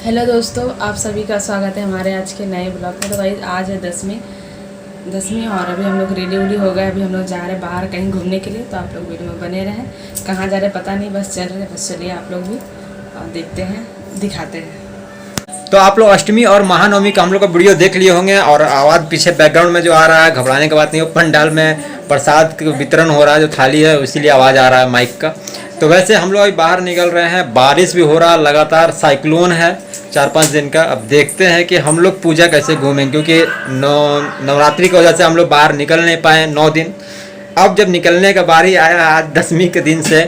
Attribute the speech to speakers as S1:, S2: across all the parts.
S1: Hello दोस्तों, आप सभी का स्वागत है हमारे आज के नए ब्लॉग में। तो भाई आज है दसवीं और अभी हम लोग रेडी वेडी हो गए। अभी हम लोग जा रहे हैं बाहर कहीं घूमने के लिए, तो आप लोग वीडियो में बने रहें। कहाँ जा रहे हैं पता नहीं, बस चल रहे हैं। बस चलिए आप लोग भी और देखते हैं, दिखाते हैं।
S2: तो आप लोग अष्टमी और महानवमी का हम लोग का वीडियो देख लिए होंगे और आवाज़ पीछे बैकग्राउंड में जो आ रहा है, घबराने की बात नहीं हो। पंडाल में प्रसाद वितरण हो रहा है, जो थाली है इसीलिए आवाज़ आ रहा है माइक का। तो वैसे हम लोग अभी बाहर निकल रहे हैं, बारिश भी हो रहा है, लगातार साइक्लोन है 4-5 दिन का। अब देखते हैं कि हम लोग पूजा कैसे घूमेंगे, क्योंकि नवरात्रि की वजह से हम लोग बाहर निकल नहीं पाए 9 दिन। अब जब निकलने का बारी आया आज 10वीं के दिन से,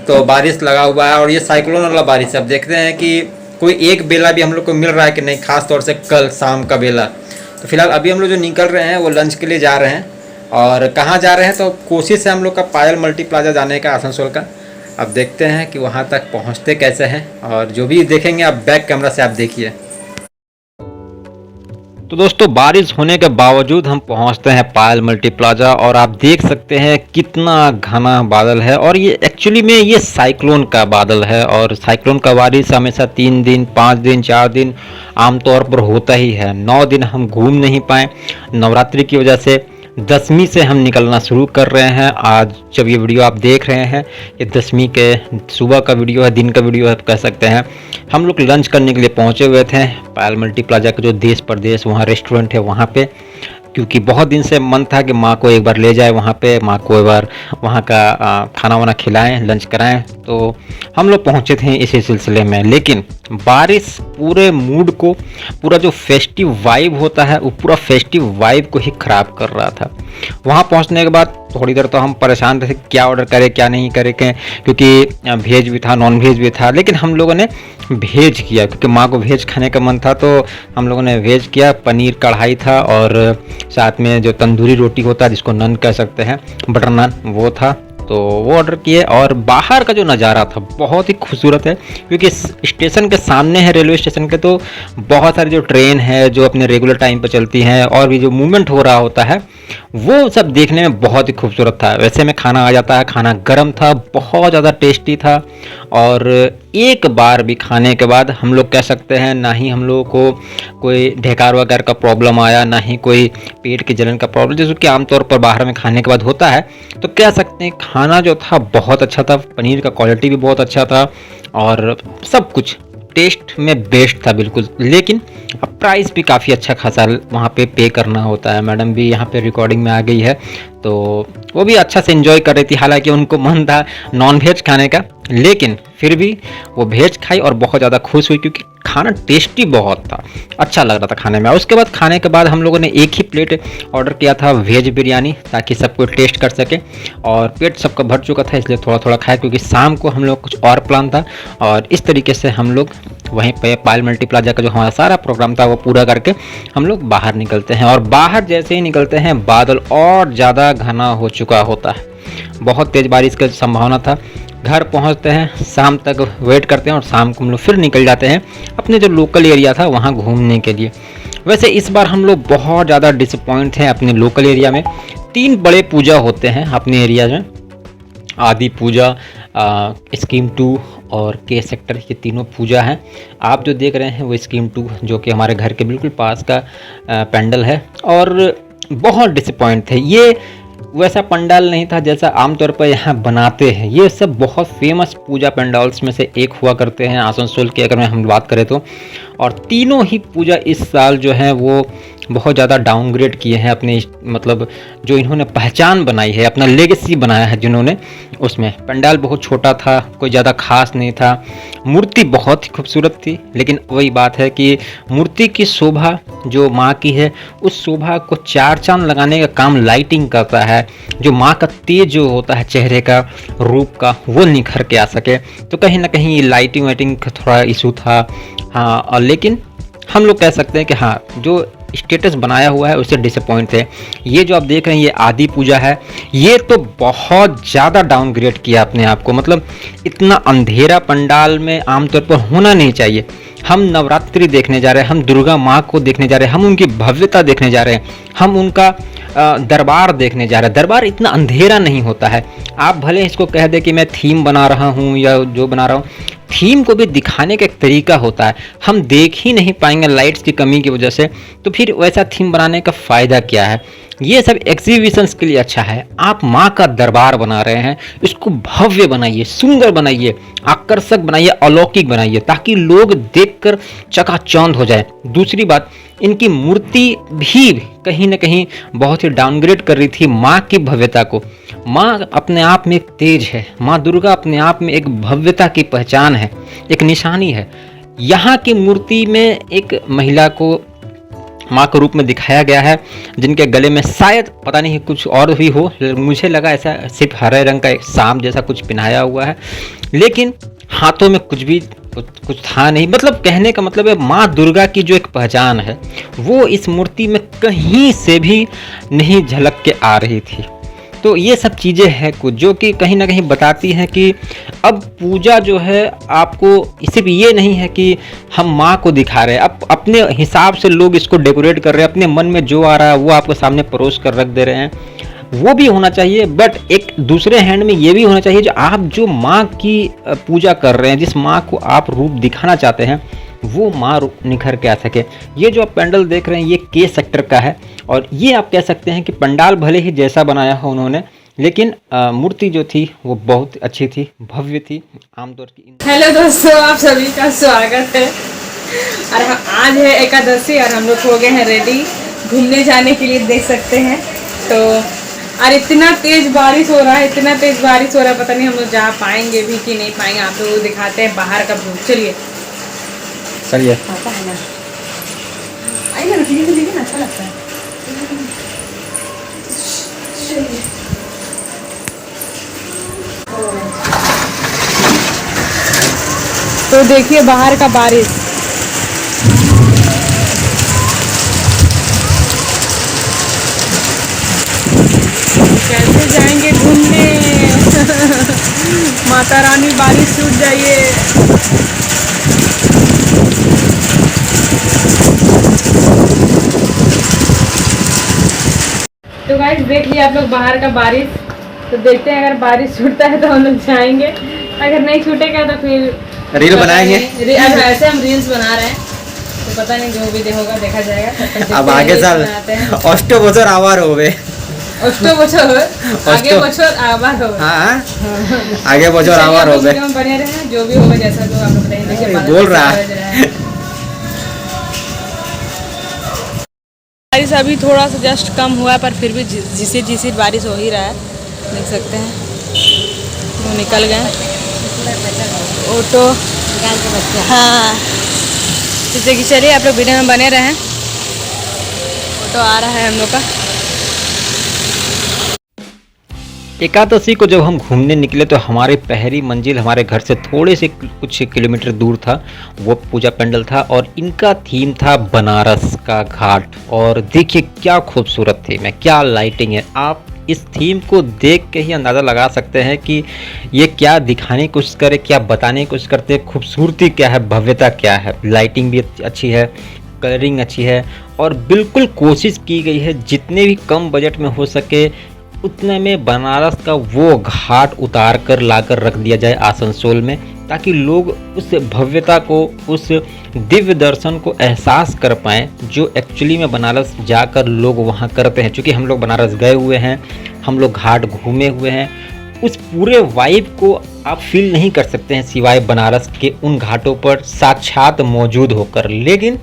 S2: तो बारिश लगा हुआ है और ये साइक्लोन वाला बारिश। अब देखते हैं कि कोई एक बेला भी हम लोग को मिल रहा है कि नहीं, खास तौर से कल शाम का बेला। तो फिलहाल अभी हम लोग जो निकल रहे हैं वो लंच के लिए जा रहे हैं। और कहाँ जा रहे हैं, तो कोशिश है हम लोग का पायल मल्टी प्लाजा जाने का, आसनसोल का। अब देखते हैं कि वहाँ तक पहुँचते कैसे हैं, और जो भी देखेंगे आप बैक कैमरा से आप देखिए। तो दोस्तों बारिश होने के बावजूद हम पहुंचते हैं पायल मल्टी प्लाजा, और आप देख सकते हैं कितना घना बादल है। और ये एक्चुअली में ये साइक्लोन का बादल है, और साइक्लोन का बारिश हमेशा 3 दिन 5 दिन 4 दिन आमतौर पर होता ही है। 9 दिन हम घूम नहीं पाए नवरात्रि की वजह से। 10वीं से हम निकलना शुरू कर रहे हैं। आज जब ये वीडियो आप देख रहे हैं, ये 10वीं के सुबह का वीडियो है, दिन का वीडियो है कह सकते हैं। हम लोग लंच करने के लिए पहुंचे हुए थे पायल मल्टी प्लाजा का जो देश परदेश वहाँ रेस्टोरेंट है वहाँ पे, क्योंकि बहुत दिन से मन था कि माँ को एक बार ले जाए वहाँ पे, माँ को एक बार वहाँ का खाना वाना खिलाएं, लंच कराएं। तो हम लोग पहुँचे थे इसी सिलसिले में, लेकिन बारिश पूरे मूड को, पूरा जो फेस्टिव वाइब होता है वो पूरा फेस्टिव वाइब को ही ख़राब कर रहा था। वहाँ पहुँचने के बाद थोड़ी देर तो हम परेशान थे क्या ऑर्डर करें क्या नहीं करें, क्योंकि वेज भी था नॉन वेज भी था। लेकिन हम लोगों ने वेज किया, क्योंकि माँ को वेज खाने का मन था, तो हम लोगों ने वेज किया। पनीर कढ़ाई था और साथ में जो तंदूरी रोटी होता है जिसको नान कह सकते हैं, बटर नान, वो था। तो वो ऑर्डर किए। और बाहर का जो नज़ारा था बहुत ही खूबसूरत है, क्योंकि स्टेशन के सामने है रेलवे स्टेशन के, तो बहुत सारी जो ट्रेन है जो अपने रेगुलर टाइम पर चलती हैं और भी जो मूवमेंट हो रहा होता है वो सब देखने में बहुत ही खूबसूरत था। वैसे में खाना आ जाता है, खाना गर्म था, बहुत ज़्यादा टेस्टी था। और एक बार भी खाने के बाद हम लोग कह सकते हैं ना ही हम लोगों को कोई ढेकार वगैरह का प्रॉब्लम आया, ना ही कोई पेट की जलन का प्रॉब्लम, जैसे कि आमतौर पर बाहर में खाने के बाद होता है। तो कह सकते हैं खाना जो था बहुत अच्छा था, पनीर का क्वालिटी भी बहुत अच्छा था और सब कुछ टेस्ट में बेस्ट था बिल्कुल। लेकिन अब प्राइस भी काफ़ी अच्छा खासा वहाँ पे करना होता है। मैडम भी यहाँ पे रिकॉर्डिंग में आ गई है, तो वो भी अच्छा से एंजॉय कर रही थी। हालांकि उनको मन था नॉन वेज खाने का, लेकिन फिर भी वो वेज खाई और बहुत ज़्यादा खुश हुई, क्योंकि खाना टेस्टी बहुत था, अच्छा लग रहा था खाने में। उसके बाद खाने के बाद हम लोगों ने एक ही प्लेट ऑर्डर किया था वेज बिरयानी, ताकि सबको टेस्ट कर सके। और पेट सबका भर चुका था, इसलिए थोड़ा थोड़ा खाया, क्योंकि शाम को हम लोग कुछ और प्लान था। और इस तरीके से हम लोग वहीं पे पायल मल्टी प्लाजा का जो हमारा सारा प्रोग्राम था वो पूरा करके हम लोग बाहर निकलते हैं। और बाहर जैसे ही निकलते हैं बादल और ज़्यादा घना हो चुका होता है, बहुत तेज़ बारिश की संभावना था। घर पहुंचते हैं, शाम तक वेट करते हैं और शाम को हम लोग फिर निकल जाते हैं अपने जो लोकल एरिया था वहाँ घूमने के लिए। वैसे इस बार हम लोग बहुत ज़्यादा डिसअपॉइंट हैं अपने लोकल एरिया में। 3 बड़े पूजा होते हैं अपने एरिया में, आदि पूजा, स्कीम 2 और के सेक्टर, ये तीनों पूजा हैं। आप जो देख रहे हैं वो स्कीम 2 जो कि हमारे घर के बिल्कुल पास का पंडाल है, और बहुत डिसअपॉइंट थे। ये वैसा पंडाल नहीं था जैसा आमतौर पर यहाँ बनाते हैं। ये सब बहुत फेमस पूजा पंडाल्स में से एक हुआ करते हैं आसनसोल के, अगर मैं हम बात करें तो। और तीनों ही पूजा इस साल जो है वो बहुत ज़्यादा डाउनग्रेड किए हैं अपने, मतलब जो इन्होंने पहचान बनाई है, अपना लेगेसी बनाया है जिन्होंने, उसमें पंडाल बहुत छोटा था, कोई ज़्यादा खास नहीं था। मूर्ति बहुत ही खूबसूरत थी, लेकिन वही बात है कि मूर्ति की शोभा जो माँ की है, उस शोभा को 4 चांद लगाने का काम लाइटिंग करता है। जो माँ का तेज जो होता है चेहरे का, रूप का, वो निखर के आ सके। तो कहीं ना कहीं ये लाइटिंग वाइटिंग का थोड़ा इशू था। हाँ, और लेकिन हम लोग कह सकते हैं कि हाँ, जो स्टेटस बनाया हुआ है उससे डिसअपॉइंट है। ये जो आप देख रहे हैं ये आदि पूजा है, ये तो बहुत ज़्यादा डाउनग्रेड किया अपने आप को। मतलब इतना अंधेरा पंडाल में आमतौर पर होना नहीं चाहिए। हम नवरात्रि देखने जा रहे हैं, हम दुर्गा माँ को देखने जा रहे हैं, हम उनकी भव्यता देखने जा रहे हैं, हम उनका दरबार देखने जा रहे हैं। दरबार इतना अंधेरा नहीं होता है। आप भले इसको कह दे कि मैं थीम बना रहा हूँ या जो बना रहा हूँ, थीम को भी दिखाने का एक तरीका होता है। हम देख ही नहीं पाएंगे लाइट्स की कमी की वजह से, तो फिर वैसा थीम बनाने का फ़ायदा क्या है। ये सब एग्जीबिशंस के लिए अच्छा है। आप माँ का दरबार बना रहे हैं, इसको भव्य बनाइए, सुंदर बनाइए, आकर्षक बनाइए, अलौकिक बनाइए, ताकि लोग देखकर चकाचौंध हो जाए। दूसरी बात, इनकी मूर्ति भी कहीं ना कहीं बहुत ही डाउनग्रेड कर रही थी माँ की भव्यता को। माँ अपने आप में एक तेज है, माँ दुर्गा अपने आप में एक भव्यता की पहचान है, एक निशानी है। यहाँ की मूर्ति में एक महिला को माँ के रूप में दिखाया गया है, जिनके गले में शायद पता नहीं कुछ और भी हो, मुझे लगा ऐसा सिर्फ हरे रंग का एक सांप जैसा कुछ पहनाया हुआ है, लेकिन हाथों में कुछ था नहीं। मतलब कहने का मतलब है माँ दुर्गा की जो एक पहचान है वो इस मूर्ति में कहीं से भी नहीं झलक के आ रही थी। तो ये सब चीज़ें हैं कुछ जो कि कहीं ना कहीं बताती हैं कि अब पूजा जो है आपको सिर्फ ये नहीं है कि हम माँ को दिखा रहे हैं, अब अपने हिसाब से लोग इसको डेकोरेट कर रहे हैं, अपने मन में जो आ रहा है वो आपके सामने परोस कर रख दे रहे हैं। वो भी होना चाहिए, बट एक दूसरे हैंड में ये भी होना चाहिए जो आप जो माँ की पूजा कर रहे हैं, जिस माँ को आप रूप दिखाना चाहते हैं, वो माँ निखर के आ सके। ये जो आप पंडाल देख रहे हैं ये के सेक्टर का है, और ये आप कह सकते हैं कि पंडाल भले ही जैसा बनाया हो उन्होंने, लेकिन मूर्ति जो थी वो बहुत अच्छी थी, भव्य थी। आमतौर की
S1: हेलो दोस्तों, आप सभी का स्वागत है। और आज है एकादशी और हम लोग हो गए हैं रेडी घूमने जाने के लिए, देख सकते हैं। तो और इतना तेज बारिश हो रहा है, इतना तेज बारिश हो रहा है, पता नहीं हम लोग जा पाएंगे भी कि नहीं पाएंगे। आप लोग दिखाते हैं बाहर का व्यू। चलिए
S2: चलिए
S1: आता है ना, आइए ना, देखिए ना, अच्छा लगता है। तो देखिए बाहर का बारिश, कैसे जाएंगे घूमने। माता रानी बारिश छूट जाइए। तो गाइस देख लिया आप लोग बाहर का बारिश। तो देखते हैं अगर बारिश छूटता है तो हम लोग जाएंगे, अगर नहीं छूटेगा तो फिर
S2: रील बनाएंगे।
S1: ऐसे हम रील्स बना रहे हैं, तो पता नहीं जो भी होगा देखा जाएगा।
S2: अब आगे साल अष्टो बছর आवार हो गए,
S1: अष्टो बছर आगे बছर आवार हो गए।
S2: हाँ आगे बছর आवार हो गए।
S1: बने रहे, जो भी होगा जैसा जो आप बताएंगे।
S2: बोल रहा है
S1: बारिश अभी थोड़ा सा जस्ट कम हुआ है, पर फिर भी झिसी बारिश हो ही रहा है, देख सकते हैं। वो निकल गए ऑटो, हाँ जैसे कि चलिए आप लोग वीडियो में बने रहें। ऑटो आ रहा है हम लोग का।
S2: एकादशी को जब हम घूमने निकले तो हमारी पहली मंजिल हमारे घर से थोड़े से कुछ किलोमीटर दूर था, वो पूजा पंडाल था, और इनका थीम था बनारस का घाट। और देखिए क्या खूबसूरत थीम है, क्या लाइटिंग है। आप इस थीम को देख के ही अंदाज़ा लगा सकते हैं कि ये क्या दिखाने की कोशिश करे, क्या बताने की कोशिश करते हैं, खूबसूरती क्या है, भव्यता क्या है। लाइटिंग भी अच्छी है, कलरिंग अच्छी है, और बिल्कुल कोशिश की गई है जितने भी कम बजट में हो सके उतने में बनारस का वो घाट उतार कर लाकर रख दिया जाए आसनसोल में, ताकि लोग उस भव्यता को, उस दिव्य दर्शन को एहसास कर पाएँ जो एक्चुअली में बनारस जाकर लोग वहाँ करते हैं। क्योंकि हम लोग बनारस गए हुए हैं, हम लोग घाट घूमे हुए हैं, उस पूरे वाइब को आप फील नहीं कर सकते हैं सिवाय बनारस के उन घाटों पर साक्षात मौजूद होकर। लेकिन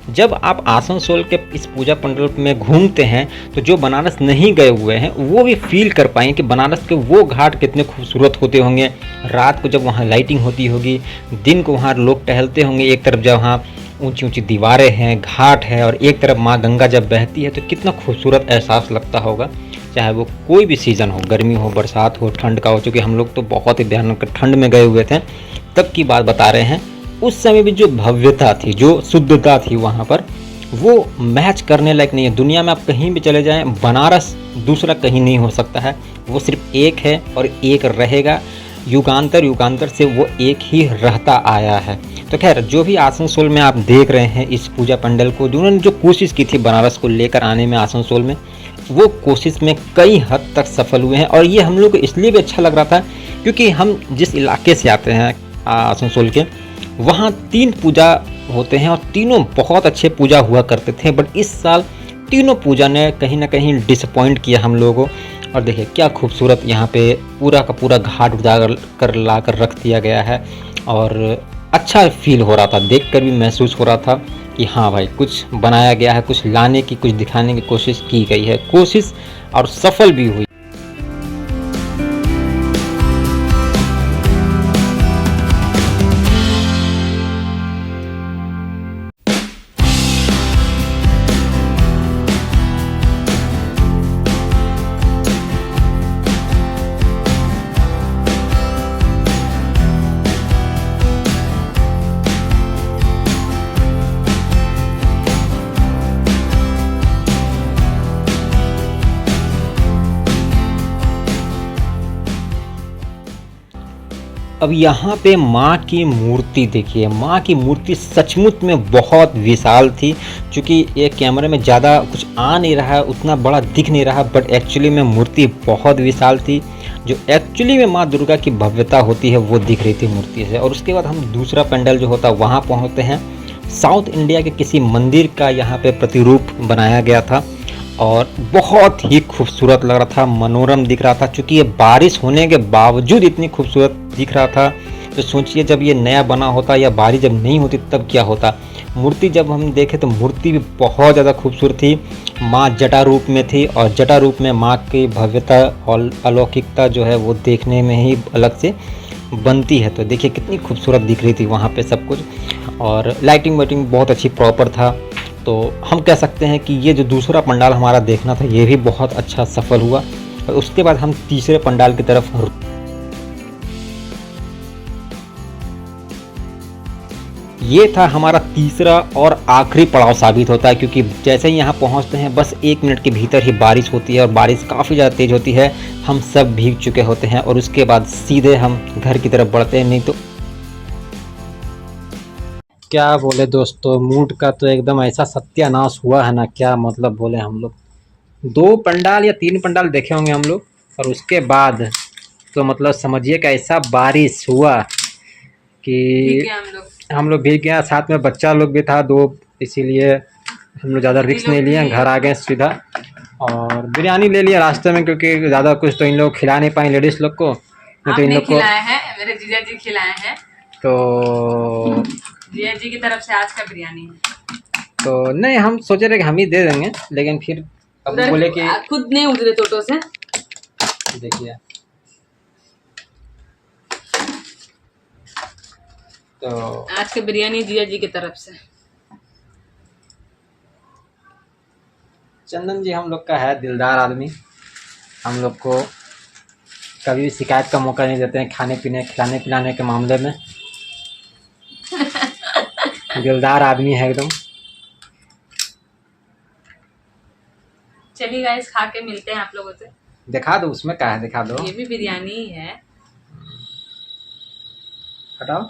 S2: जब आप आसनसोल के इस पूजा पंडाल में घूमते हैं तो जो बनारस नहीं गए हुए हैं वो भी फील कर पाएंगे कि बनारस के वो घाट कितने खूबसूरत होते होंगे। रात को जब वहाँ लाइटिंग होती होगी, दिन को वहाँ लोग टहलते होंगे, एक तरफ जब वहाँ ऊंची ऊंची दीवारें हैं, घाट है, और एक तरफ माँ गंगा जब बहती है तो कितना खूबसूरत एहसास लगता होगा। चाहे वो कोई भी सीज़न हो, गर्मी हो, बरसात हो, ठंड का हो। चूँकि हम लोग तो बहुत ही भयानक ठंड में गए हुए थे, तब की बात बता रहे हैं। उस समय भी जो भव्यता थी, जो शुद्धता थी वहाँ पर, वो मैच करने लायक नहीं है। दुनिया में आप कहीं भी चले जाएं, बनारस दूसरा कहीं नहीं हो सकता है। वो सिर्फ एक है और एक रहेगा, युगांतर युगांतर से वो एक ही रहता आया है। तो खैर जो भी आसनसोल में आप देख रहे हैं इस पूजा पंडल को, जिन्होंने जो कोशिश की थी बनारस को लेकर आने में आसनसोल में, वो कोशिश में कई हद तक सफल हुए हैं। और ये हम लोग को इसलिए भी अच्छा लग रहा था क्योंकि हम जिस इलाके से आते हैं आसनसोल के, वहाँ 3 पूजा होते हैं और तीनों बहुत अच्छे पूजा हुआ करते थे। बट इस साल तीनों पूजा ने कहीं ना कहीं डिसअपॉइंट किया हम लोगों को। और देखिए क्या खूबसूरत यहाँ पे पूरा का पूरा घाट उजागर कर ला कर रख दिया गया है। और अच्छा फील हो रहा था, देखकर भी महसूस हो रहा था कि हाँ भाई कुछ बनाया गया है, कुछ लाने की, कुछ दिखाने की कोशिश की गई है, कोशिश और सफल भी हुई। अब यहाँ पे माँ की मूर्ति देखिए, माँ की मूर्ति सचमुच में बहुत विशाल थी। क्योंकि ये कैमरे में ज़्यादा कुछ आ नहीं रहा है, उतना बड़ा दिख नहीं रहा, बट एक्चुअली में मूर्ति बहुत विशाल थी। जो एक्चुअली में माँ दुर्गा की भव्यता होती है वो दिख रही थी मूर्ति से। और उसके बाद हम दूसरा पंडाल जो होता है वहाँ पहुँचते हैं। साउथ इंडिया के किसी मंदिर का यहाँ पे प्रतिरूप बनाया गया था और बहुत ही खूबसूरत लग रहा था, मनोरम दिख रहा था। क्योंकि ये बारिश होने के बावजूद इतनी खूबसूरत दिख रहा था, तो सोचिए जब ये नया बना होता या बारिश जब नहीं होती तब क्या होता। मूर्ति जब हम देखे तो मूर्ति भी बहुत ज़्यादा खूबसूरत थी। माँ जटा रूप में थी और जटा रूप में माँ की भव्यता और अलौकिकता जो है वो देखने में ही अलग से बनती है। तो देखिए कितनी खूबसूरत दिख रही थी वहाँ पे सब कुछ। और लाइटिंग वाइटिंग बहुत अच्छी प्रॉपर था। तो हम कह सकते हैं कि ये जो दूसरा पंडाल हमारा देखना था ये भी बहुत अच्छा सफल हुआ। और उसके बाद हम तीसरे पंडाल की तरफ, ये था हमारा तीसरा और आखिरी पड़ाव साबित होता है। क्योंकि जैसे ही यहाँ पहुँचते हैं बस 1 मिनट के भीतर ही बारिश होती है और बारिश काफ़ी ज़्यादा तेज़ होती है। हम सब भीग चुके होते हैं और उसके बाद सीधे हम घर की तरफ बढ़ते हैं। नहीं तो क्या बोले दोस्तों, मूड का तो एकदम ऐसा सत्यानाश हुआ है ना, क्या मतलब बोले। हम लोग 2 पंडाल या 3 पंडाल देखे होंगे हम लोग, और उसके बाद तो मतलब समझिए कि ऐसा बारिश हुआ कि हम लोग भीग गया। साथ में बच्चा लोग भी था 2, इसीलिए हम लोग ज़्यादा रिस्क नहीं लिए, घर आ गए सीधा। और बिरयानी ले लिया रास्ते में, क्योंकि ज़्यादा कुछ तो इन लोग खिला नहीं पाए लेडीज़ लोग को। तो इन लोग को
S1: खिलाए हैं, मेरे जीजा जी खिलाए हैं।
S2: तो
S1: जीजा जी की तरफ से आज का बिरयानी है।
S2: तो नहीं, हम सोचे रहे कि हम ही दे देंगे, लेकिन फिर अब बोले कि
S1: खुद नहीं उतरे टोटो से।
S2: देखिए तो
S1: आज की बिरयानी जीजा जी की तरफ से।
S2: चंदन जी हम लोग का है दिलदार आदमी, हम लोग को कभी भी शिकायत का मौका नहीं देते हैं खाने पीने खिलाने पिलाने के मामले में। दिलदार आदमी है एकदम।
S1: चलिए गाइस, खा के मिलते हैं आप लोगों से।
S2: दिखा दो, उसमें क्या है, दिखा दो।
S1: ये भी बिरयानी ही है।
S2: हटाओ।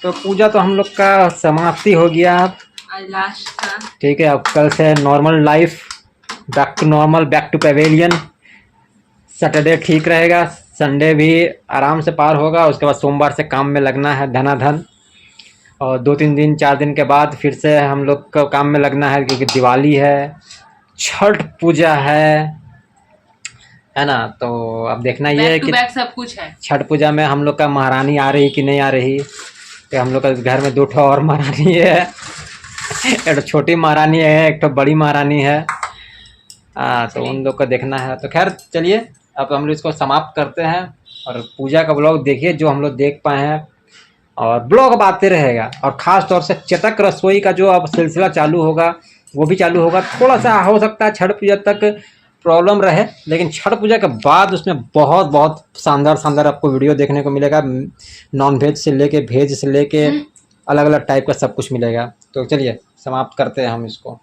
S2: तो पूजा तो हम लोग का समाप्ति हो गया अब,
S1: आज लास्ट था।
S2: ठीक है। अब कल से normal life, back to normal, back to pavilion. Saturday ठीक रहेगा, संडे भी आराम से पार होगा। उसके बाद सोमवार से काम में लगना है धनाधन। और 2-3 दिन 4 दिन के बाद फिर से हम लोग को काम में लगना है, क्योंकि दिवाली है, छठ पूजा है ना। तो अब देखना ये है कि
S1: बैक सब कुछ है।
S2: छठ पूजा में हम लोग का महारानी आ रही कि नहीं आ रही। तो हम लोग का घर में 2 और महारानी है, एक छोटी महारानी है, एक बड़ी महारानी है। तो उन लोग को देखना है। तो खैर चलिए अब हम लोग इसको समाप्त करते हैं। और पूजा का ब्लॉग देखिए जो हम लोग देख पाए हैं, और ब्लॉग अब आते रहेगा। और ख़ास तौर से चटक रसोई का जो अब सिलसिला चालू होगा वो भी चालू होगा। थोड़ा सा हो सकता है छठ पूजा तक प्रॉब्लम रहे, लेकिन छठ पूजा के बाद उसमें बहुत बहुत शानदार आपको वीडियो देखने को मिलेगा। नॉन वेज से लेके वेज से लेके अलग अलग टाइप का सब कुछ मिलेगा। तो चलिए समाप्त करते हैं हम इसको।